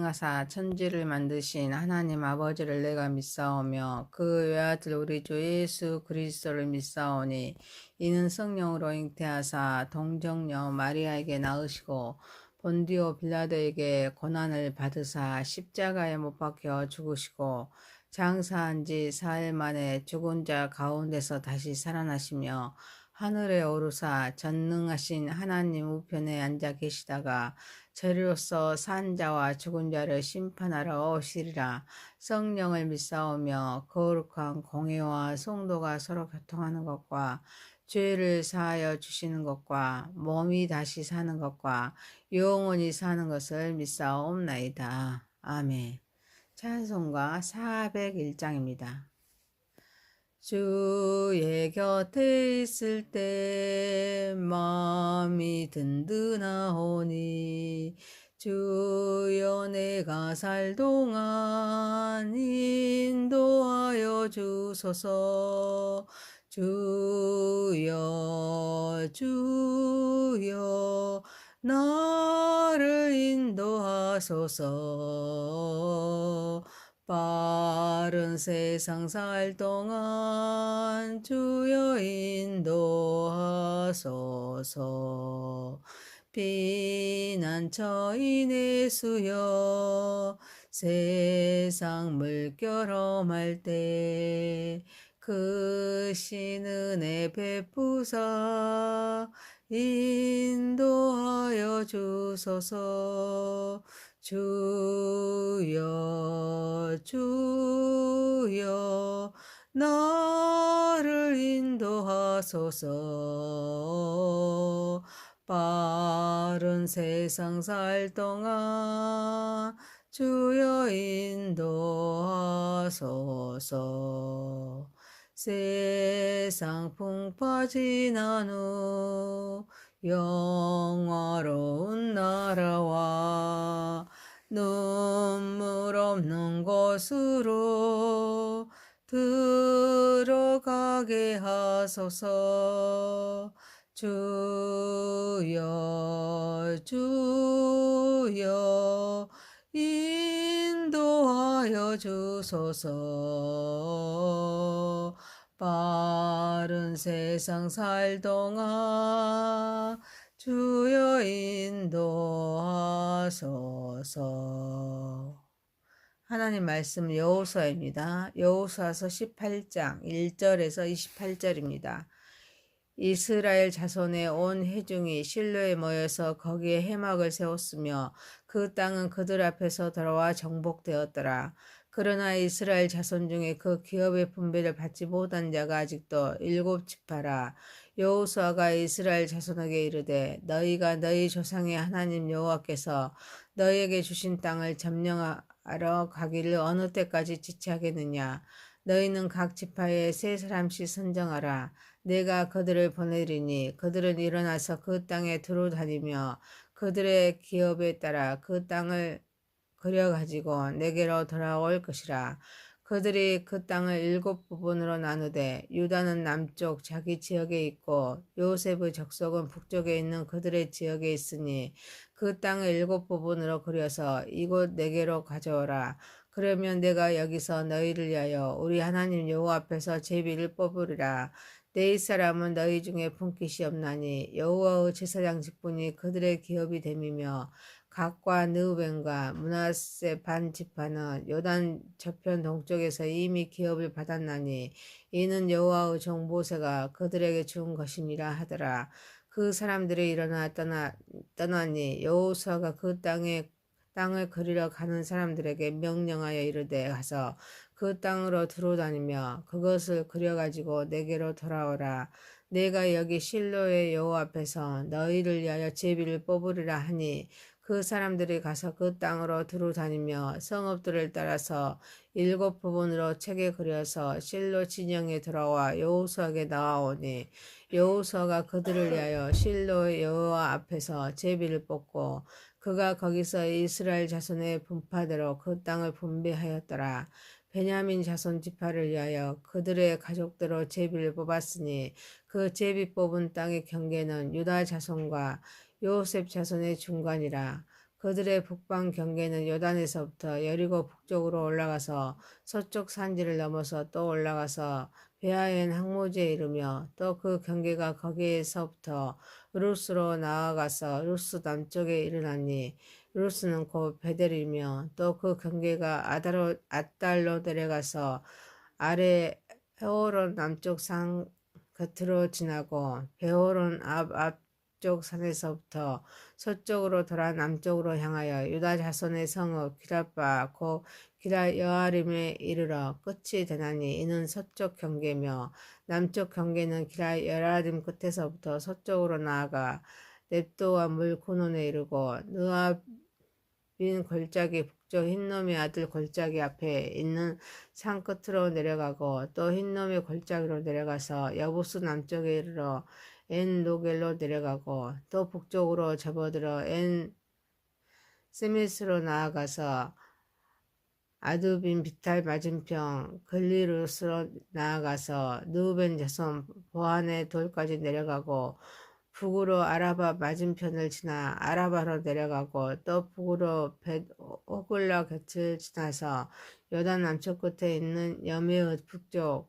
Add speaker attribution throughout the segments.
Speaker 1: 행하사 천지를 만드신 하나님 아버지를 내가 믿사오며 그 외아들 우리 주 예수 그리스도를 믿사오니 이는 성령으로 잉태하사 동정녀 마리아에게 낳으시고 본디오 빌라도에게 고난을 받으사 십자가에 못 박혀 죽으시고 장사한 지 4일 만에 죽은 자 가운데서 다시 살아나시며 하늘에 오르사 전능하신 하나님 우편에 앉아 계시다가 저리로서 산 자와 죽은 자를 심판하러 오시리라. 성령을 믿사오며 거룩한 공회와 성도가 서로 교통하는 것과 죄를 사하여 주시는 것과 몸이 다시 사는 것과 영원히 사는 것을 믿사옵나이다. 아멘. 찬송가 401장입니다. 주의 곁에 있을 때 마음이 든든하오니 주여 내가 살 동안 인도하여 주소서. 주여 주여 나를 인도하소서. 빠른 세상 살 동안 주여 인도하소서. 피난처인 예수여 세상 물결험할 때 크신 은혜 베푸사 인도하여 주소서. 주여 주여 나를 인도하소서. 빠른 세상 살 동안 주여 인도하소서. 세상 풍파 지난 후 영화로운 나라와 눈물 없는 곳으로 들어가게 하소서. 주여 주여 인도하여 주소서. 빠른 세상 살 동안 주여 인도하소서. 하나님 말씀 여호수아입니다. 여호수아서 18장 1절에서 28절입니다. 이스라엘 자손의 온 회중이 실로에 모여서 거기에 회막을 세웠으며 그 땅은 그들 앞에서 돌아와 정복되었더라. 그러나 이스라엘 자손 중에 그 기업의 분배를 받지 못한 자가 아직도 7지파라. 여호수아가 이스라엘 자손에게 이르되 너희가 너희 조상의 하나님 여호와께서 너희에게 주신 땅을 점령하러 가기를 어느 때까지 지체하겠느냐. 너희는 각 지파에 3사람씩 선정하라. 내가 그들을 보내리니 그들은 일어나서 그 땅에 두루 다니며 그들의 기업에 따라 그 땅을 그려가지고 내게로 돌아올 것이라. 그들이 그 땅을 7부분으로 나누되 유다는 남쪽 자기 지역에 있고 요셉의 족속은 북쪽에 있는 그들의 지역에 있으니 그 땅을 7부분으로 그려서 이곳 내게로 가져오라. 그러면 내가 여기서 너희를 위하여 우리 하나님 여호와 앞에서 제비를 뽑으리라. 내 이사람은 너희 중에 품깃이 없나니 여호와의 제사장 직분이 그들의 기업이 됨이며 각과 느우벤과 므낫세 반 지파는 요단 저편 동쪽에서 이미 기업을 받았나니 이는 여호와의 종 모세가 그들에게 준 것이니라 하더라. 그 사람들이 일어나 떠나니 여호수아가 그 땅을 그리러 가는 사람들에게 명령하여 이르되 가서 그 땅으로 들어다니며 그것을 그려가지고 내게로 돌아오라. 내가 여기 실로의 여호와 앞에서 너희를 위하여 제비를 뽑으리라 하니 그 사람들이 가서 그 땅으로 두루 다니며 성읍들을 따라서 7부분으로 책에 그려서 실로 진영에 들어와 여호수아에게 나아오니 여호수아가 그들을 위하여 실로의 여호와 앞에서 제비를 뽑고 그가 거기서 이스라엘 자손의 분파대로 그 땅을 분배하였더라. 베냐민 자손 지파를 위하여 그들의 가족대로 제비를 뽑았으니 그 제비 뽑은 땅의 경계는 유다 자손과 요셉 자손의 중간이라. 그들의 북방 경계는 요단에서부터 여리고 북쪽으로 올라가서 서쪽 산지를 넘어서 또 올라가서 베아엔 항모지에 이르며 또 그 경계가 거기에서부터 루스로 나아가서 루스 남쪽에 이르나니 루스는 곧 베델이며 또 그 경계가 아달로 내려가서 아래 헤오론 남쪽 산 곁으로 지나고 베호론 앞쪽 산에서부터 서쪽으로 돌아 남쪽으로 향하여 유다 자손의 성읍 기랏바 곧 기랏 여아림에 이르러 끝이 되나니 이는 서쪽 경계며 남쪽 경계는 기랏 여아림 끝에서부터 서쪽으로 나아가 넵도와 물 고논에 이르고 느압인 골짜기 북쪽 흰놈의 아들 골짜기 앞에 있는 산 끝으로 내려가고 또 흰놈의 골짜기로 내려가서 여부스 남쪽에 이르러 엔 노겔로 내려가고 또 북쪽으로 접어들어 엔 스미스로 나아가서 아두빈 비탈 맞은편 글리루스로 나아가서 느우벤 자손 보안의 돌까지 내려가고 북으로 아라바 맞은편을 지나 아라바로 내려가고 또 북으로 벳 호글라 곁을 지나서 요단 남쪽 끝에 있는 여메의 북쪽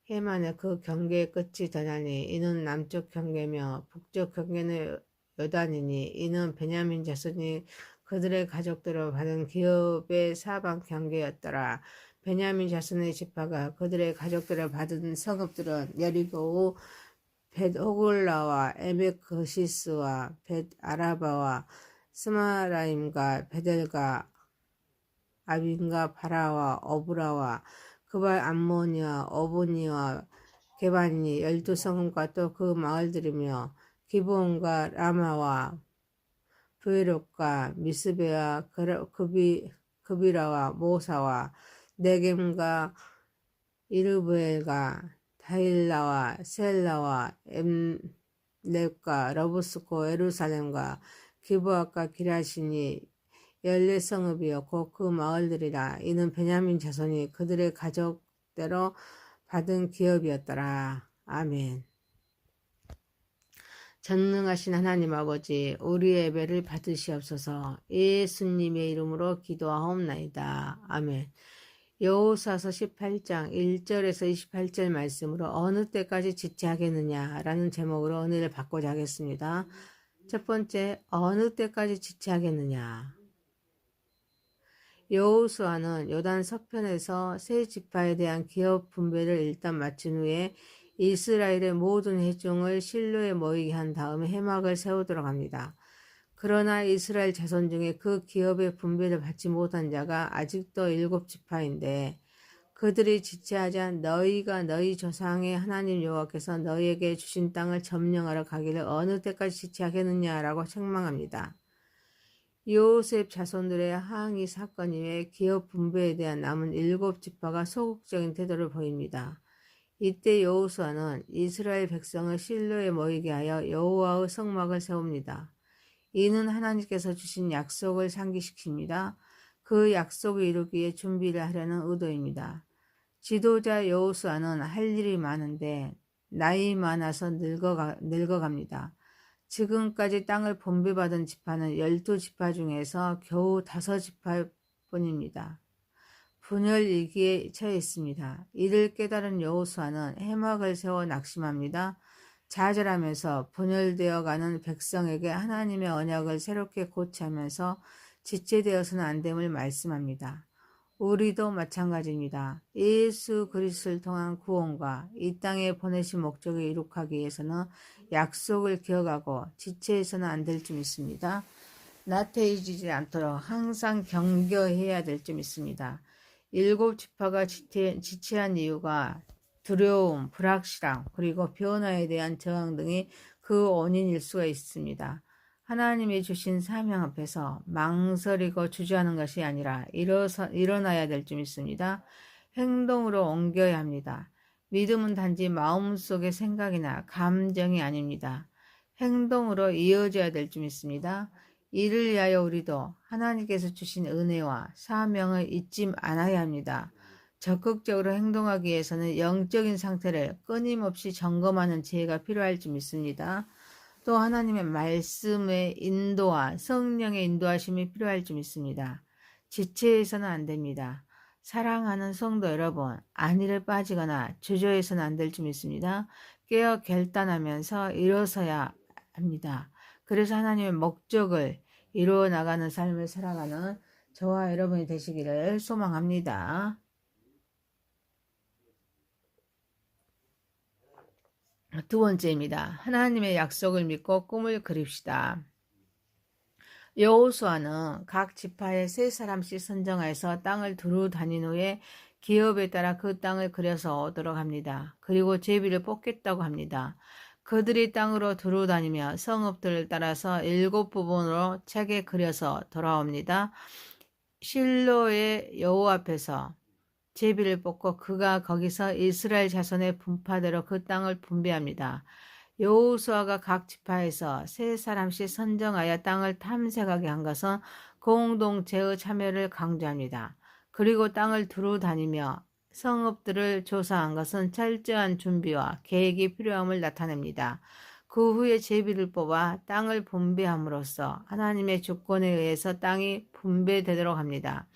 Speaker 1: 해만의 그 경계의 끝이 되나니 이는 남쪽 경계며 북쪽 경계는 요단이니 이는 베냐민 자손이 그들의 가족들을 받은 기업의 사방 경계였더라. 베냐민 자손의 지파가 그들의 가족들을 받은 성읍들은 여리고 벳 호글라와 에메크시스와 벳 아라바와 스마라임과 베델과 아빈과 바라와 어브라와 그발 암모니와 어보니와 게바니 12성읍과 또 그 마을들이며 기브온과 라마와 브에롯과 미스베와 그비라와 모사와 네겜과 이르브엘과 다일라와 셀라와 엠렙과 러브스코 에루살렘과 기브아과 기라시니 14성읍이요 곧 그 마을들이라. 이는 베냐민 자손이 그들의 가족대로 받은 기업이었더라. 아멘. 전능하신 하나님 아버지, 우리의 예배를 받으시옵소서. 예수님의 이름으로 기도하옵나이다. 아멘. 여호수아서 18장 1절에서 28절 말씀으로 어느 때까지 지체하겠느냐라는 제목으로 은혜를 받고자 하겠습니다. 첫 번째, 어느 때까지 지체하겠느냐. 여호수아는 요단 서편에서 세 지파에 대한 기업 분배를 일단 마친 후에 이스라엘의 모든 회중을 실로에 모이게 한 다음에 회막을 세우도록 합니다. 그러나 이스라엘 자손 중에 그 기업의 분배를 받지 못한 자가 아직도 7지파인데 그들이 지체하자 너희가 너희 조상의 하나님 여호와께서 너희에게 주신 땅을 점령하러 가기를 어느 때까지 지체하겠느냐라고 책망합니다. 요셉 자손들의 항의 사건 이외에 기업 분배에 대한 남은 7지파가 소극적인 태도를 보입니다. 이때 여호수아는 이스라엘 백성을 실로에 모이게 하여 여호와의 성막을 세웁니다. 이는 하나님께서 주신 약속을 상기시킵니다. 그 약속을 이루기에 준비를 하려는 의도입니다. 지도자 여호수아는 할 일이 많은데 나이 많아서 늙어갑니다. 지금까지 땅을 분배받은 지파는 12지파 중에서 겨우 5지파뿐입니다. 분열 위기에 처해 있습니다. 이를 깨달은 여호수아는 회막을 세워 낙심합니다. 좌절하면서 분열되어가는 백성에게 하나님의 언약을 새롭게 고치하면서 지체되어서는 안 됨을 말씀합니다. 우리도 마찬가지입니다. 예수 그리스도를 통한 구원과 이 땅에 보내신 목적을 이룩하기 위해서는 약속을 기억하고 지체해서는 안 될 줄 믿습니다. 나태해지지 않도록 항상 경계해야 될 줄 믿습니다. 7지파가 지체한 이유가 두려움, 불확실함, 그리고 변화에 대한 저항 등이 그 원인일 수가 있습니다. 하나님이 주신 사명 앞에서 망설이고 주저하는 것이 아니라 일어나야 될 줄 믿습니다. 행동으로 옮겨야 합니다. 믿음은 단지 마음속의 생각이나 감정이 아닙니다. 행동으로 이어져야 될 줄 믿습니다. 이를 위하여 우리도 하나님께서 주신 은혜와 사명을 잊지 않아야 합니다. 적극적으로 행동하기 위해서는 영적인 상태를 끊임없이 점검하는 지혜가 필요할 줄 믿습니다. 또 하나님의 말씀의 인도와 성령의 인도하심이 필요할 줄 믿습니다. 지체해서는 안 됩니다. 사랑하는 성도 여러분, 안일에 빠지거나 주저해서는 안 될 줄 믿습니다. 깨어 결단하면서 일어서야 합니다. 그래서 하나님의 목적을 이루어 나가는 삶을 살아가는 저와 여러분이 되시기를 소망합니다. 두 번째입니다. 하나님의 약속을 믿고 꿈을 그립시다. 여호수아는 각 지파에 세 사람씩 선정하여서 땅을 두루 다닌 후에 기업에 따라 그 땅을 그려서 얻으러 갑니다. 그리고 제비를 뽑겠다고 합니다. 그들이 땅으로 두루 다니며 성읍들을 따라서 7부분으로 책에 그려서 돌아옵니다. 실로의 여호와 앞에서 제비를 뽑고 그가 거기서 이스라엘 자손의 분파대로 그 땅을 분배합니다. 여호수아가 각 지파에서 세 사람씩 선정하여 땅을 탐색하게 한 것은 공동체의 참여를 강조합니다. 그리고 땅을 두루 다니며 성읍들을 조사한 것은 철저한 준비와 계획이 필요함을 나타냅니다. 그 후에 제비를 뽑아 땅을 분배함으로써 하나님의 주권에 의해서 땅이 분배되도록 합니다.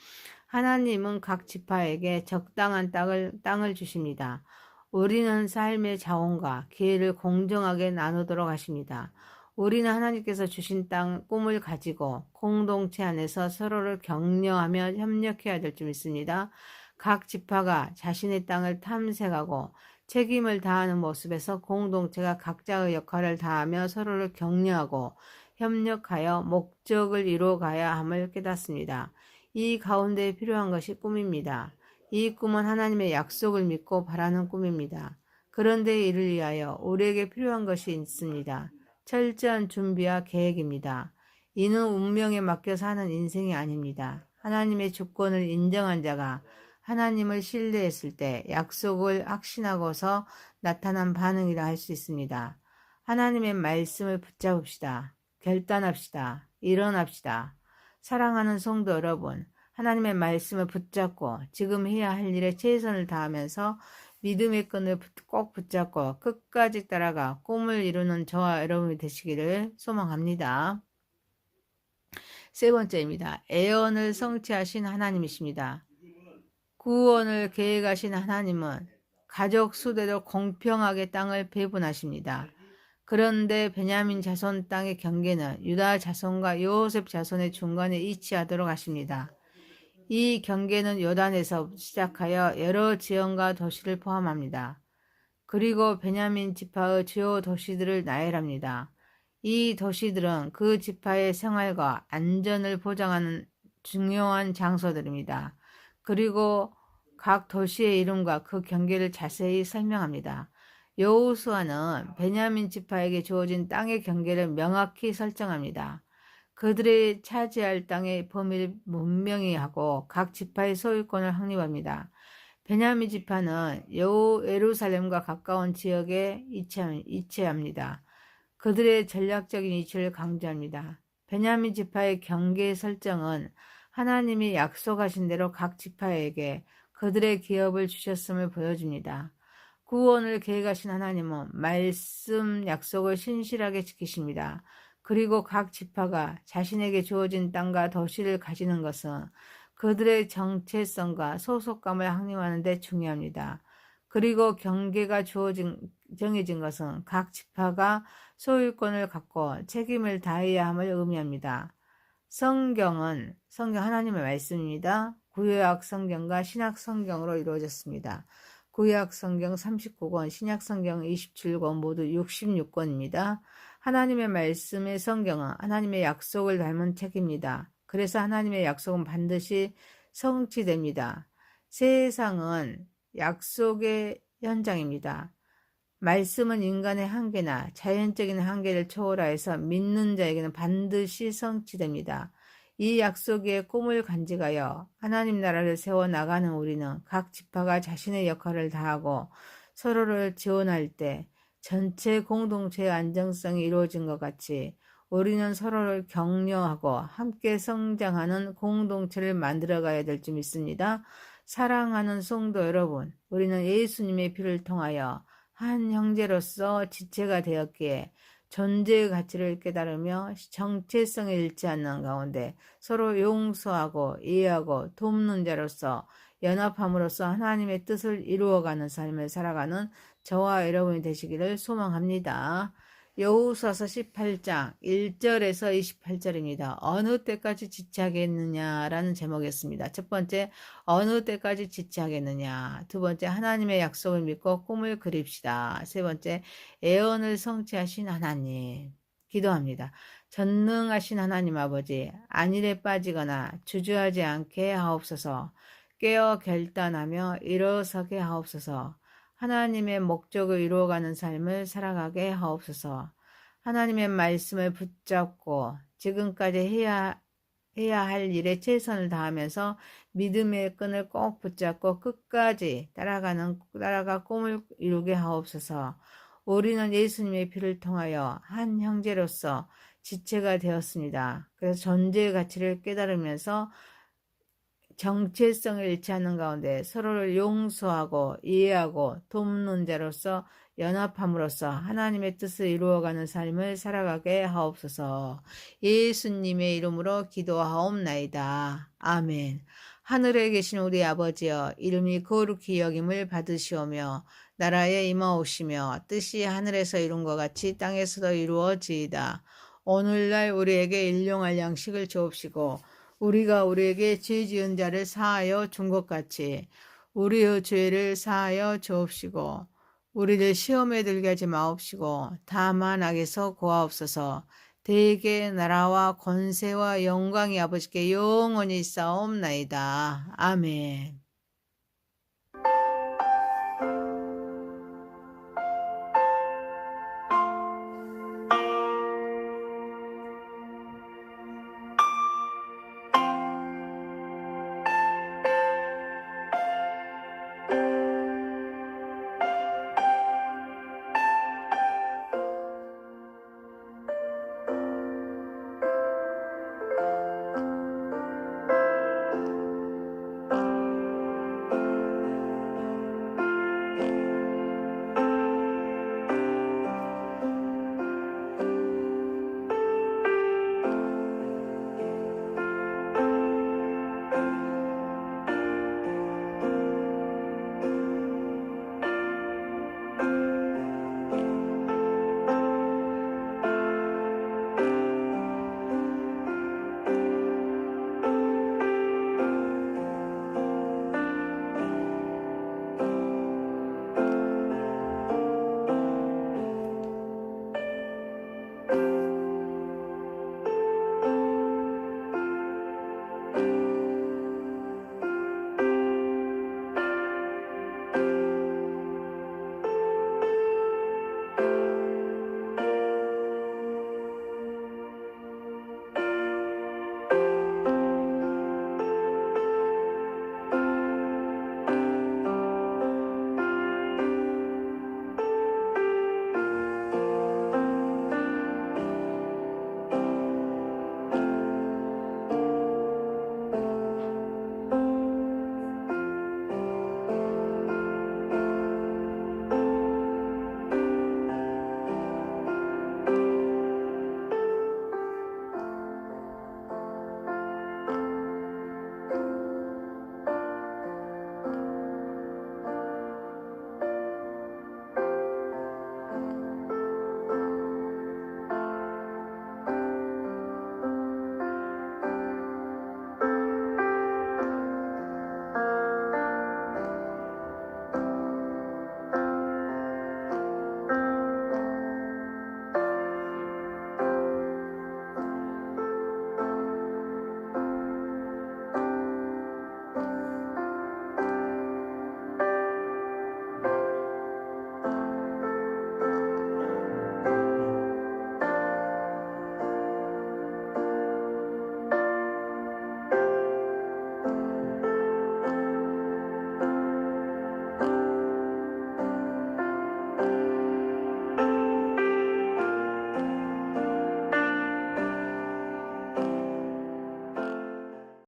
Speaker 1: 하나님은 각 지파에게 적당한 땅을 주십니다. 우리는 삶의 자원과 기회를 공정하게 나누도록 하십니다. 우리는 하나님께서 주신 땅, 꿈을 가지고 공동체 안에서 서로를 격려하며 협력해야 될 줄 믿습니다. 각 지파가 자신의 땅을 탐색하고 책임을 다하는 모습에서 공동체가 각자의 역할을 다하며 서로를 격려하고 협력하여 목적을 이루어가야 함을 깨닫습니다. 이 가운데 필요한 것이 꿈입니다. 이 꿈은 하나님의 약속을 믿고 바라는 꿈입니다. 그런데 이를 위하여 우리에게 필요한 것이 있습니다. 철저한 준비와 계획입니다. 이는 운명에 맡겨 사는 인생이 아닙니다. 하나님의 주권을 인정한 자가 하나님을 신뢰했을 때 약속을 확신하고서 나타난 반응이라 할 수 있습니다. 하나님의 말씀을 붙잡읍시다. 결단합시다. 일어납시다. 사랑하는 성도 여러분, 하나님의 말씀을 붙잡고 지금 해야 할 일에 최선을 다하면서 믿음의 끈을 꼭 붙잡고 끝까지 따라가 꿈을 이루는 저와 여러분이 되시기를 소망합니다. 세 번째입니다. 애언을 성취하신 하나님이십니다. 구원을 계획하신 하나님은 가족 수대로 공평하게 땅을 배분하십니다. 그런데 베냐민 자손 땅의 경계는 유다 자손과 요셉 자손의 중간에 위치하도록 하십니다. 이 경계는 요단에서 시작하여 여러 지역과 도시를 포함합니다. 그리고 베냐민 지파의 주요 도시들을 나열합니다. 이 도시들은 그 지파의 생활과 안전을 보장하는 중요한 장소들입니다. 그리고 각 도시의 이름과 그 경계를 자세히 설명합니다. 여호수아는 베냐민 지파에게 주어진 땅의 경계를 명확히 설정합니다. 그들의 차지할 땅의 범위를 분명히 하고 각 지파의 소유권을 확립합니다. 베냐민 지파는 예루살렘과 가까운 지역에 위치합니다. 그들의 전략적인 위치를 강조합니다. 베냐민 지파의 경계 설정은 하나님이 약속하신 대로 각 지파에게 그들의 기업을 주셨음을 보여줍니다. 구원을 계획하신 하나님은 말씀 약속을 신실하게 지키십니다. 그리고 각 지파가 자신에게 주어진 땅과 도시를 가지는 것은 그들의 정체성과 소속감을 확립하는 데 중요합니다. 그리고 경계가 정해진 것은 각 지파가 소유권을 갖고 책임을 다해야 함을 의미합니다. 성경 하나님의 말씀입니다. 구약 성경과 신약 성경으로 이루어졌습니다. 구약 성경 39권, 신약 성경 27권 모두 66권입니다. 하나님의 말씀의 성경은 하나님의 약속을 닮은 책입니다. 그래서 하나님의 약속은 반드시 성취됩니다. 세상은 약속의 현장입니다. 말씀은 인간의 한계나 자연적인 한계를 초월하여서 믿는 자에게는 반드시 성취됩니다. 이 약속의 꿈을 간직하여 하나님 나라를 세워나가는 우리는 각 지파가 자신의 역할을 다하고 서로를 지원할 때 전체 공동체의 안정성이 이루어진 것 같이 우리는 서로를 격려하고 함께 성장하는 공동체를 만들어가야 될 줄 믿습니다. 사랑하는 성도 여러분, 우리는 예수님의 피를 통하여 한 형제로서 지체가 되었기에 존재의 가치를 깨달으며 정체성에 잃지 않는 가운데 서로 용서하고 이해하고 돕는 자로서 연합함으로써 하나님의 뜻을 이루어가는 삶을 살아가는 저와 여러분이 되시기를 소망합니다. 여호수아서 18장 1절에서 28절입니다. 어느 때까지 지체하겠느냐라는 제목이었습니다. 첫 번째, 어느 때까지 지체하겠느냐. 두 번째, 하나님의 약속을 믿고 꿈을 그립시다. 세 번째, 애언을 성취하신 하나님. 기도합니다. 전능하신 하나님 아버지, 안일에 빠지거나 주저하지 않게 하옵소서. 깨어 결단하며 일어서게 하옵소서. 하나님의 목적을 이루어가는 삶을 살아가게 하옵소서. 하나님의 말씀을 붙잡고 지금까지 해야 할 일에 최선을 다하면서 믿음의 끈을 꼭 붙잡고 끝까지 따라가 꿈을 이루게 하옵소서. 우리는 예수님의 피를 통하여 한 형제로서 지체가 되었습니다. 그래서 존재의 가치를 깨달으면서 정체성을 잃지 않는 가운데 서로를 용서하고 이해하고 돕는 자로서 연합함으로써 하나님의 뜻을 이루어가는 삶을 살아가게 하옵소서. 예수님의 이름으로 기도하옵나이다. 아멘. 하늘에 계신 우리 아버지여, 이름이 거룩히 여김을 받으시오며 나라에 임하오시며 뜻이 하늘에서 이룬 것 같이 땅에서도 이루어지이다. 오늘날 우리에게 일용할 양식을 주옵시고 우리가 우리에게 죄 지은 자를 사하여 준 것 같이 우리의 죄를 사하여 주옵시고 우리를 시험에 들게 하지 마옵시고 다만 악에서 구하옵소서. 대개 나라와 권세와 영광이 아버지께 영원히 있사옵나이다. 아멘.